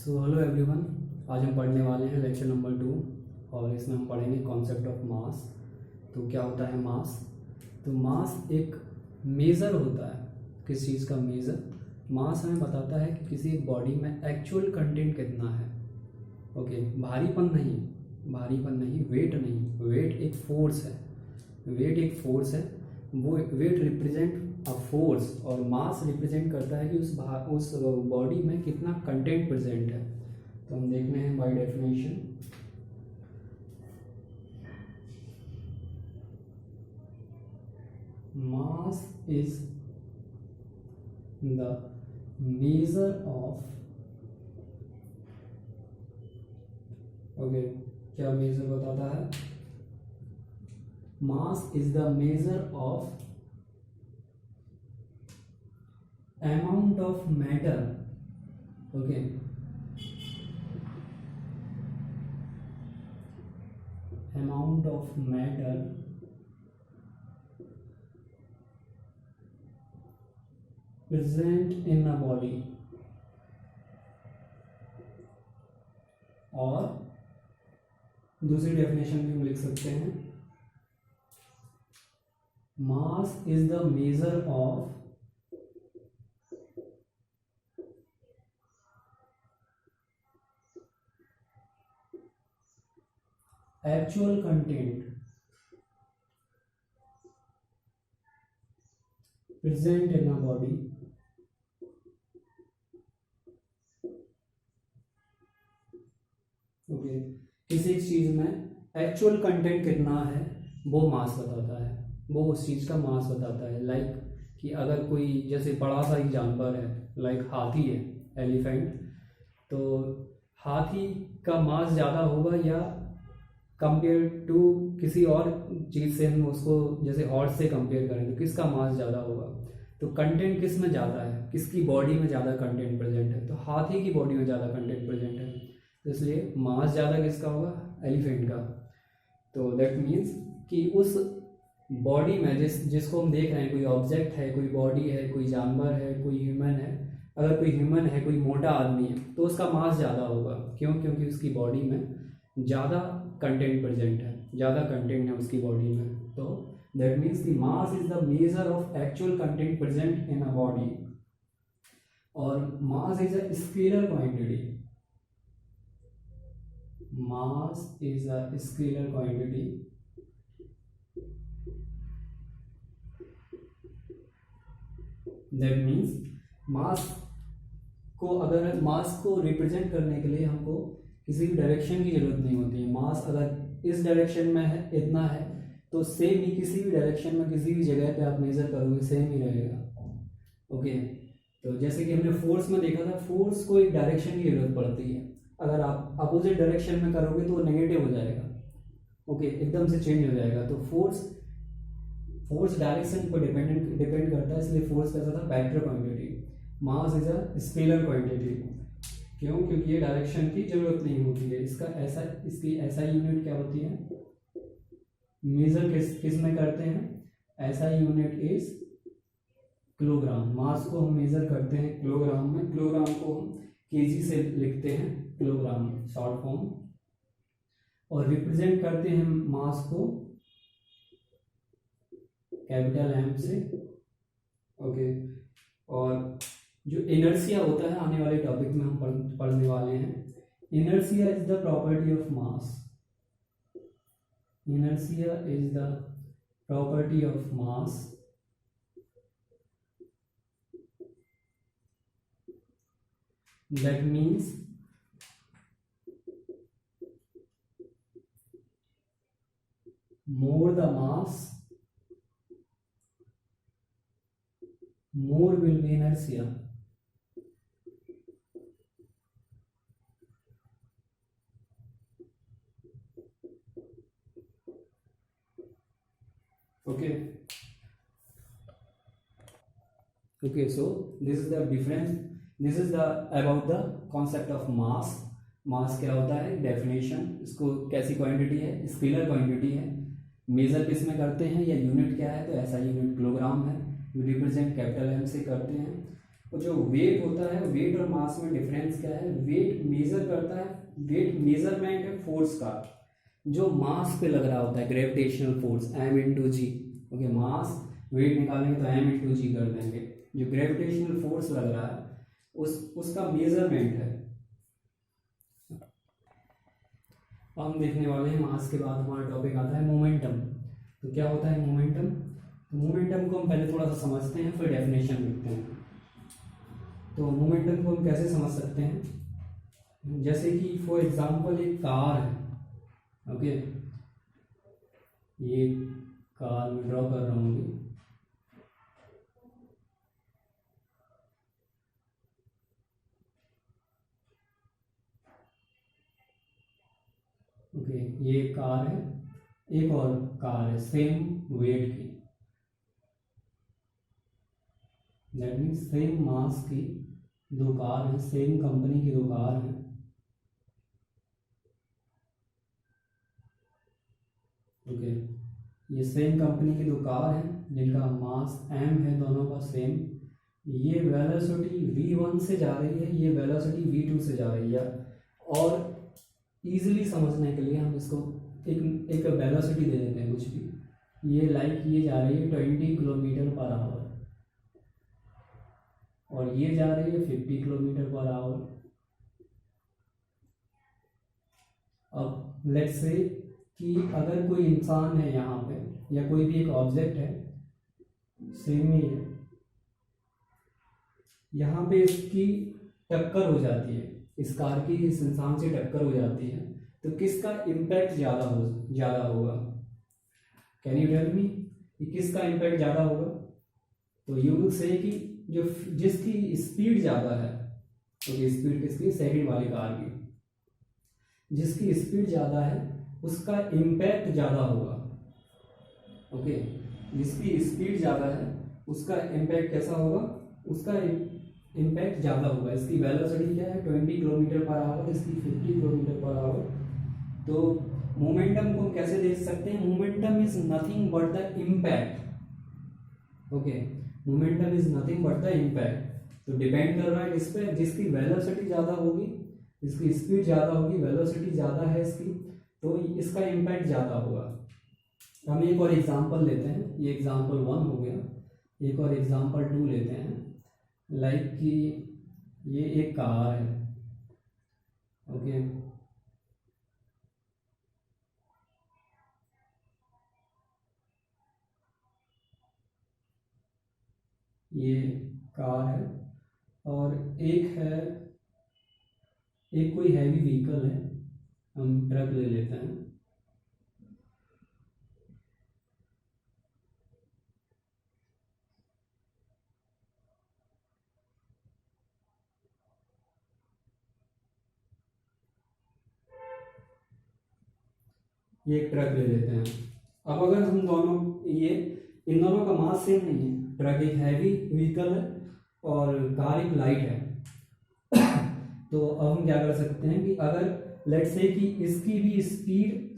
So hello everyone, आज हम पढ़ने वाले हैं लेक्चर नंबर 2 और इसमें हम पढ़ेंगे कॉन्सेप्ट ऑफ मास। तो क्या होता है मास? तो मास एक मेज़र होता है। किस चीज़ का मेज़र? मास हमें बताता है कि किसी बॉडी में एक्चुअल कंटेंट कितना है। ओके, भारीपन नहीं, वेट नहीं। वेट एक फोर्स है, वो वेट रिप्रेजेंट अ फोर्स और मास रिप्रेजेंट करता है कि उस बॉडी में कितना कंटेंट प्रेजेंट है। तो हम देखते हैं by definition mass is the measure of क्या मेजर बताता है? मास is the measure of amount of matter amount of matter present in a body और दूसरी डेफिनेशन भी हम लिख सकते हैं मास is the measure of actual content present in a body किसी चीज में एक्चुअल कंटेंट कितना है वो मास बताता है, वो उस चीज का मास बताता है। लाइक कि अगर कोई जैसे बड़ा सा एक जानवर है, लाइक हाथी है, एलिफेंट, तो हाथी का मास ज़्यादा होगा या कंपेयर टू किसी और चीज़ से हम उसको जैसे हॉर्स से कंपेयर करें तो किसका मास ज़्यादा होगा? तो कंटेंट किस में ज़्यादा है, किसकी बॉडी में ज़्यादा कंटेंट प्रेजेंट है? तो हाथी की बॉडी में ज़्यादा कंटेंट प्रेजेंट है, तो इसलिए मास ज़्यादा किसका होगा? एलिफेंट का। तो दैट मीन्स कि उस बॉडी में जिसको हम देख रहे हैं, कोई ऑब्जेक्ट है, कोई बॉडी है, कोई जानवर है, कोई ह्यूमन है। अगर कोई ह्यूमन है, कोई मोटा आदमी है, तो उसका मास ज़्यादा होगा। क्यों? क्योंकि उसकी बॉडी में ज़्यादा कंटेंट प्रेजेंट है, ज़्यादा कंटेंट है उसकी बॉडी में। तो that means the mass is the measure of actual content present in a body और mass is a scalar quantity. Mass is a scalar quantity that means mass को represent करने के लिए हमको किसी भी डायरेक्शन की जरूरत नहीं होती है। मास अगर इस डायरेक्शन में है, इतना है, तो सेम ही किसी भी डायरेक्शन में किसी भी जगह पे आप मेजर करोगे सेम ही रहेगा। तो जैसे कि हमने फोर्स में देखा था, फोर्स को एक डायरेक्शन की जरूरत पड़ती है। अगर आप अपोजिट डायरेक्शन में करोगे तो वो नेगेटिव हो जाएगा। एकदम से चेंज हो जाएगा। तो फोर्स डायरेक्शन पर डिपेंड करता है, इसलिए फोर्स कैसा था? Vector quantity. Mass is a scalar quantity. क्यों? क्योंकि ये डायरेक्शन की जरूरत नहीं होती है। इसकी SI यूनिट क्या होती है? मेजर किस में करते हैं? SI unit is kilogram. Mass को हम मेजर करते हैं किलोग्राम में। किलोग्राम को हम केजी से लिखते हैं, किलोग्राम शॉर्ट फॉर्म, और रिप्रेजेंट करते हैं मास को कैपिटल M से। और जो इनर्शिया होता है, आने वाले टॉपिक में हम पढ़ने वाले हैं। Inertia is the property of mass. Inertia is the property of mass that means more the mass, more will be inertia. So this is the difference. This is the about the concept of mass. मास क्या होता है? Definition. इसको कैसी quantity है? Scalar quantity है। Major किस में करते हैं या यूनिट क्या है? तो SI यूनिट किलोग्राम है। रिप्रेजेंट कैपिटल M से करते हैं। और जो वेट होता है, वेट और मास में डिफरेंस क्या है? वेट मेजर करता है, वेट मेजरमेंट है फोर्स का जो मास पे लग रहा होता है, ग्रेविटेशनल फोर्स m इंटू जी। ओके, मास वेट निकालेंगे तो m इंटू जी कर देंगे। जो ग्रेविटेशनल फोर्स लग रहा है उसका मेजरमेंट है। अब हम देखने वाले हैं मास के बाद हमारा टॉपिक आता है मोमेंटम। तो क्या होता है मोमेंटम? तो मोमेंटम को हम पहले थोड़ा सा समझते हैं, फिर डेफिनेशन लिखते हैं। तो मोमेंटम को हम कैसे समझ सकते हैं? जैसे कि फॉर एग्जांपल एक कार है, ओके, ये कार मैं ड्रॉ कर रहा हूँ अभी। ओके, ये कार है, एक और कार है सेम वेट की, दैट मीन्स सेम मास की दो कार हैं, सेम कंपनी की दो कार हैं। ओके, ये सेम कंपनी की दो कार हैं जिनका मास m है, दोनों का सेम। ये वेलोसिटी v1 से जा रही है, ये वेलोसिटी v2 से जा रही है। और इजीली समझने के लिए हम इसको एक वेलोसिटी दे देते हैं कुछ भी। ये ये जा रही है 20 किलोमीटर पर आवर और ये जा रही है 50 किलोमीटर पर आवर। अब लेट्स से कि अगर कोई इंसान है यहाँ पे या कोई भी एक ऑब्जेक्ट है, सेम ही है, यहाँ पे इसकी टक्कर हो जाती है, इस कार की इस इंसान से टक्कर हो जाती है, तो किसका इम्पैक्ट ज़्यादा होगा? कैन यू टेल मी कि किसका इम्पैक्ट ज़्यादा होगा? तो यू विल से कि जो जिसकी स्पीड ज़्यादा है, तो ये स्पीड किसकी? सेकंड वाली कार की। जिसकी स्पीड ज़्यादा है उसका इम्पैक्ट ज़्यादा होगा। ओके, जिसकी स्पीड ज़्यादा है उसका इम्पैक्ट कैसा होगा? उसका इम्पैक्ट ज़्यादा होगा। इसकी वेलोसिटी क्या है? 20 किलोमीटर पर आवर, इसकी 50 किलोमीटर पर आवर। तो मोमेंटम को कैसे देख सकते हैं? Momentum is nothing but the impact. Okay, momentum is nothing but the impact. तो डिपेंड कर रहा है किस पे? जिसकी वेलोसिटी ज़्यादा होगी, इसकी स्पीड ज़्यादा होगी, वेलोसिटी ज़्यादा है इसकी, तो इसका इम्पैक्ट ज़्यादा होगा। हम एक और एग्जांपल लेते हैं, ये एग्जांपल 1 हो गया, एक और एग्जांपल 2 लेते हैं। लाइक कि ये एक कार है, ओके, ये कार है और एक कोई हैवी व्हीकल है, हम ट्रक ले लेते हैं। ये एक ट्रक ले लेते हैं। अब अगर हम दोनों इन दोनों का मास सेम नहीं है, ट्रक एक हैवी व्हीकल है और कार एक लाइट है, तो अब हम क्या कर सकते हैं कि अगर लेट्स से कि इसकी भी स्पीड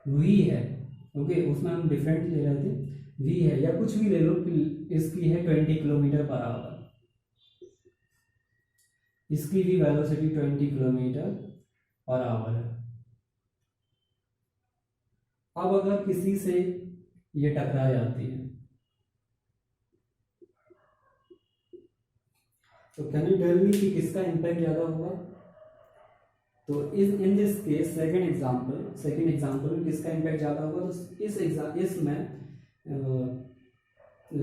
v है, ओके, उसमें हम डिफरेंट ले रहे थे, v है या कुछ भी ले लो कि इसकी है 20 किलोमीटर पर आवर, इसकी भी वेलोसिटी 20 किलोमीटर पर आवर है। अब अगर किसी से ये टकरा जाती है तो कैन यू टेल मी कि किसका इम्पैक्ट ज़्यादा होगा? तो in this case second example में किसका इम्पैक्ट ज़्यादा होगा? तो इसमें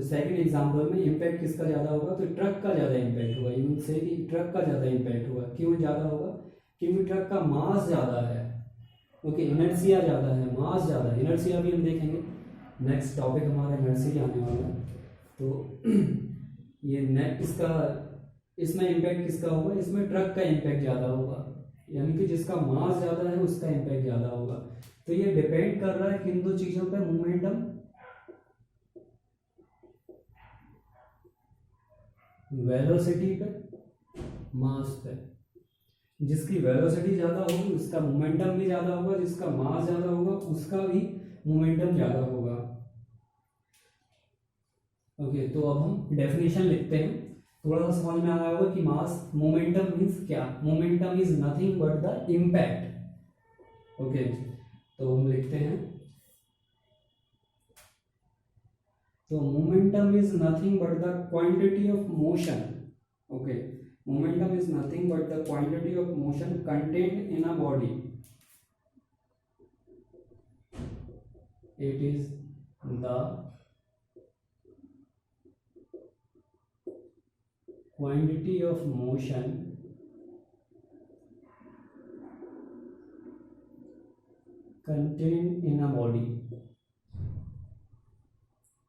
सेकंड एग्जांपल में इम्पैक्ट किसका ज़्यादा होगा? तो ट्रक का ज़्यादा इम्पैक्ट होगा। यू से कि ट्रक का ज़्यादा इम्पैक्ट होगा। क्यों ज़्यादा होगा? क्योंकि ट्रक का मास ज़्यादा है, ओके, इनर्शिया ज़्यादा है, मास ज़्यादा है। इनर्शिया भी हम देखेंगे, नेक्स्ट टॉपिक हमारा इनर्शिया आने वाला है। तो ये इसमें इम्पैक्ट किसका होगा? इसमें ट्रक का इम्पैक्ट ज़्यादा होगा, यानी कि जिसका मास ज़्यादा है उसका इम्पैक्ट ज़्यादा होगा। तो ये डिपेंड कर रहा है किन दो चीज़ों पे? मोमेंटम, वेलोसिटी पे, मास पे। जिसकी वेलोसिटी ज़्यादा होगी उसका मोमेंटम भी ज़्यादा होगा, जिसका मास ज़्यादा होगा उसका भी मोमेंटम ज़्यादा होगा। ओके, तो अब हम डेफिनेशन लिखते हैं। थोड़ा सा समझ में आया होगा कि मास मोमेंटम मीन्स क्या, momentum is nothing but the impact. Okay, तो हम लिखते हैं, तो momentum is nothing but the quantity of motion. Okay, momentum is nothing but the quantity of motion contained in a body. It is the quantity of motion contained in a body।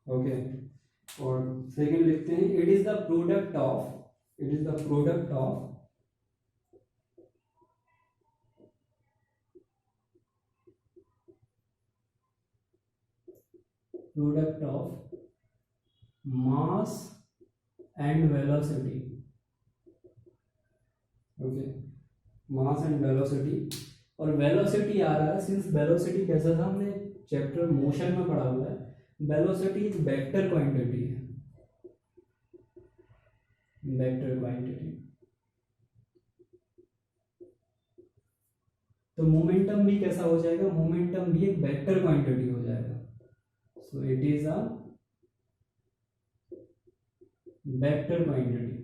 Okay, और second लिखते हैं, it is the product of, it is the product of mass and velocity. Okay, mass and velocity, और velocity आ रहा है, since velocity कैसा था हमने chapter motion में पढ़ा हुआ है, वेलोसिटी एक वेक्टर क्वांटिटी है, वेक्टर क्वांटिटी। तो मोमेंटम भी कैसा हो जाएगा, मोमेंटम भी एक वेक्टर क्वांटिटी हो जाएगा। So it is a vector quantity.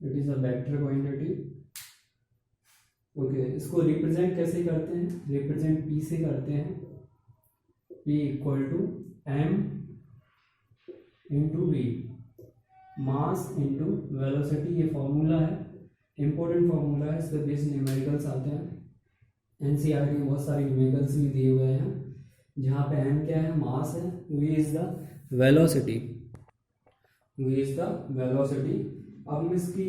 It is a vector quantity. Okay, इसको रिप्रेजेंट कैसे करते हैं, रिप्रेजेंट पी से करते हैं, p equal to m into v, mass into velocity. ये फॉर्मूला है, इंपॉर्टेंट फॉर्मूला है, इस पर बेस्ड न्यूमेरिकल्स आते हैं। एनसीईआरटी में बहुत सारे न्यूमेरिकल्स भी दिए हुए हैं, जहाँ पे एम क्या है, मास है, v is the velocity, v is the velocity. अब हम इसकी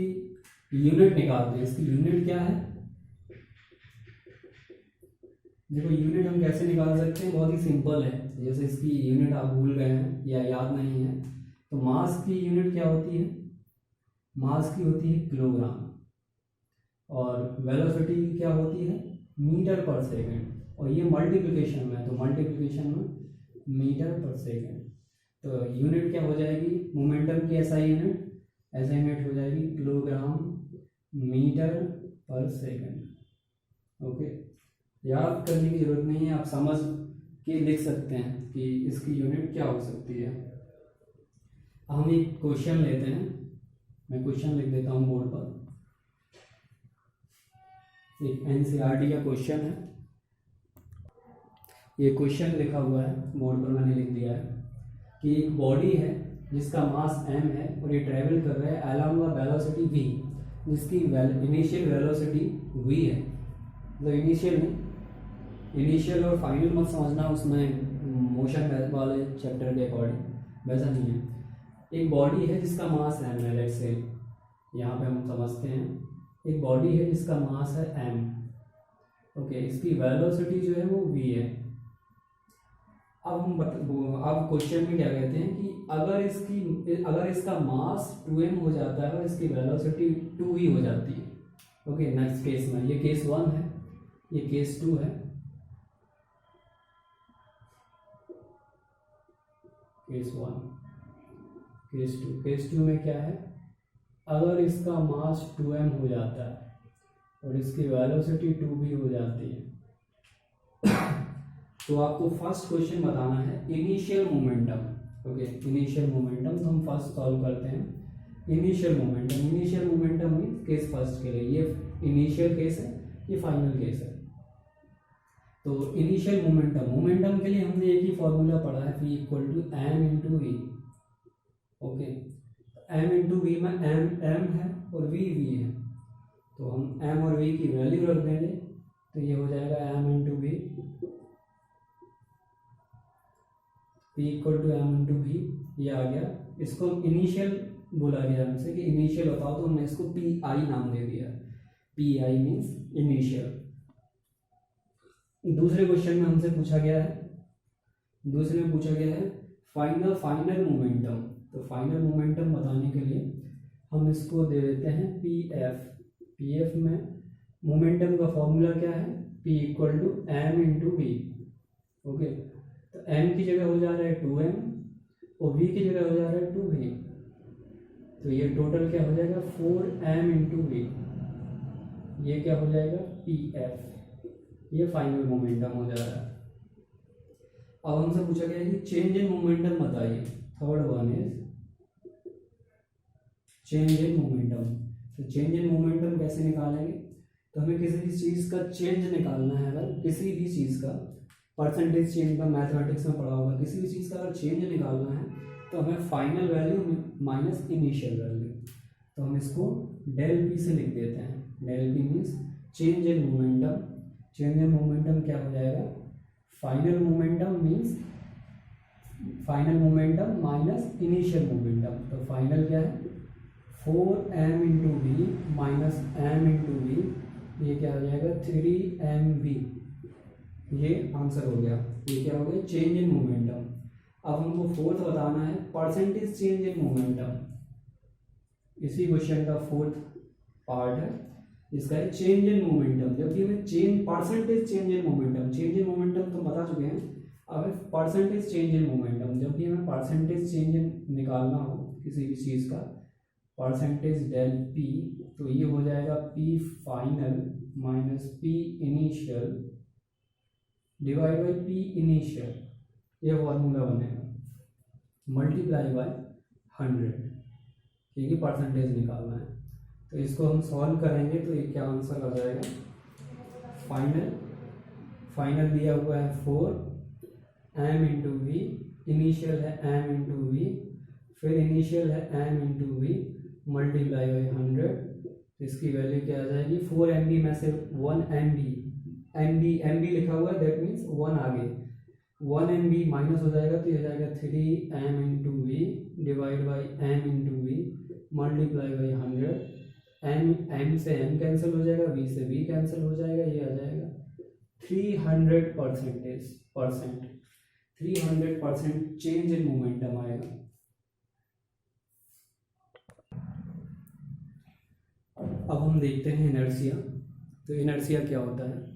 यूनिट निकालते हैं, इसकी यूनिट क्या है, देखो यूनिट हम कैसे निकाल सकते हैं, बहुत ही सिंपल है। जैसे इसकी यूनिट आप भूल गए हैं या याद नहीं है, तो मास की यूनिट क्या होती है, मास की होती है किलोग्राम, और वेलोसिटी की क्या होती है, मीटर पर सेकंड, और ये मल्टीप्लिकेशन में है, तो मल्टीप्लिकेशन में मीटर पर सेकंड। तो यूनिट क्या हो जाएगी, मोमेंटम की ऐसा यूनिट हो जाएगी किलोग्राम मीटर पर सेकंड। ओके, याद करने की जरूरत नहीं है, आप समझ के लिख सकते हैं कि इसकी यूनिट क्या हो सकती है। हम एक क्वेश्चन लेते हैं, मैं क्वेश्चन लिख देता हूँ बोर्ड पर। एक एनसीईआरटी का क्वेश्चन है, ये क्वेश्चन लिखा हुआ है बोर्ड पर, मैंने लिख दिया है कि एक बॉडी है जिसका मास m है और ये ट्रेवल कर रहा है अलोंग द वेलोसिटी v, जिसकी इनिशियल वेलोसिटी v है। मतलब इनिशियल और फाइनल मत समझना, उसमें मोशन वाले चैप्टर के अकॉर्डिंग, वैसा नहीं है। एक बॉडी है जिसका मास m है, लेट्स से यहाँ पे हम समझते हैं, एक बॉडी है जिसका मास है m। ओके, इसकी वेलोसिटी जो है वो v है। अब क्वेश्चन में क्या कहते हैं कि अगर इसका मास 2m हो जाता है और इसकी वेलोसिटी 2v हो जाती है। ओके, नेक्स्ट केस में, ये केस 1 है, ये केस 2 है। केस 1, केस 2, केस 2 में क्या है, अगर इसका मास 2m हो जाता है और इसकी वेलोसिटी 2v हो जाती है, तो आपको फर्स्ट क्वेश्चन बताना है initial momentum. Okay, initial momentum, तो हम फर्स्ट सॉल्व करते हैं initial momentum. Initial momentum means case first के लिए, ये इनिशियल केस है, ये फाइनल केस है। तो इनिशियल मोमेंटम के लिए हमने एक ही फॉर्मूला पढ़ा है, v equal to m into v. Okay, m into v में एम है और v है, तो हम m और v की वैल्यू रख देंगे, तो ये हो जाएगा m into v, p equal to m into v, ये आ गया। इसको इनिशियल बोला गया हमसे कि इनिशियल बताओ, तो हमने इसको पी आई नाम दे दिया, पी आई मीन्स इनिशियल। दूसरे क्वेश्चन में हमसे पूछा गया है, दूसरे में पूछा गया है फाइनल मोमेंटम। तो फाइनल मोमेंटम बताने के लिए हम इसको दे देते हैं पी एफ। पी एफ में मोमेंटम का फॉर्मूला क्या है, p equal to m into v. Okay, तो तो m की जगह हो जा रहा है 2m और v की जगह हो जा रहा है 2v। तो ये टोटल क्या हो जाएगा 4m इंटू वी। ये क्या हो जाएगा pf। ये फाइनल मोमेंटम हो जा रहा है। अब हमसे पूछा गया है कि चेंज इन मोमेंटम बताइए। Third one is change in momentum. तो चेंज इन मोमेंटम कैसे निकालेंगे? तो हमें किसी भी चीज़ का चेंज निकालना है। अगर किसी भी चीज़ का परसेंटेज चेंज का मैथमेटिक्स में पढ़ा होगा, किसी भी चीज़ का अगर चेंज निकालना है तो हमें final value minus initial value. तो हम इसको डेल पी से लिख देते हैं। Del p means change in momentum. Change in momentum क्या हो जाएगा? Final momentum means final momentum minus initial momentum. तो फाइनल क्या है 4m into v minus m into v. ये क्या हो जाएगा 3mv। ये आंसर हो गया। ये क्या हो गया चेंज इन मोमेंटम। अब हमको फोर्थ बताना है परसेंटेज चेंज इन मोमेंटम। इसी क्वेश्चन का फोर्थ पार्ट है, इसका है चेंज इन मोमेंटम। जबकि हमें change percentage change in momentum, change in momentum तो बता चुके हैं। अब परसेंटेज चेंज इन मोमेंटम, जब भी हमें परसेंटेज चेंज इन निकालना हो किसी भी चीज़ का, परसेंटेज डेल पी, तो ये हो जाएगा P final minus P initial divide by P initial. ये फॉर्मूला बनेगा मल्टीप्लाई बाय 100, क्योंकि परसेंटेज निकालना है। तो इसको हम सॉल्व करेंगे तो ये क्या आंसर आ जाएगा फाइनल दिया हुआ है 4m इंटू वी, इनिशियल है m इंटू वी, फिर इनिशियल है m into v multiply by 100। इसकी वैल्यू क्या आ जाएगी 4mb में से 1mb लिखा हुआ है, दैट मीन्स 1 आगे 1mb माइनस हो जाएगा, तो ये हो जाएगा 3m into v divide by m into v multiply by 100। m से m कैंसिल हो जाएगा, v से v कैंसिल हो जाएगा, ये आ जाएगा 300% चेंज इन मोमेंटम आएगा। अब हम देखते हैं इनर्शिया। तो इनर्शिया क्या होता है?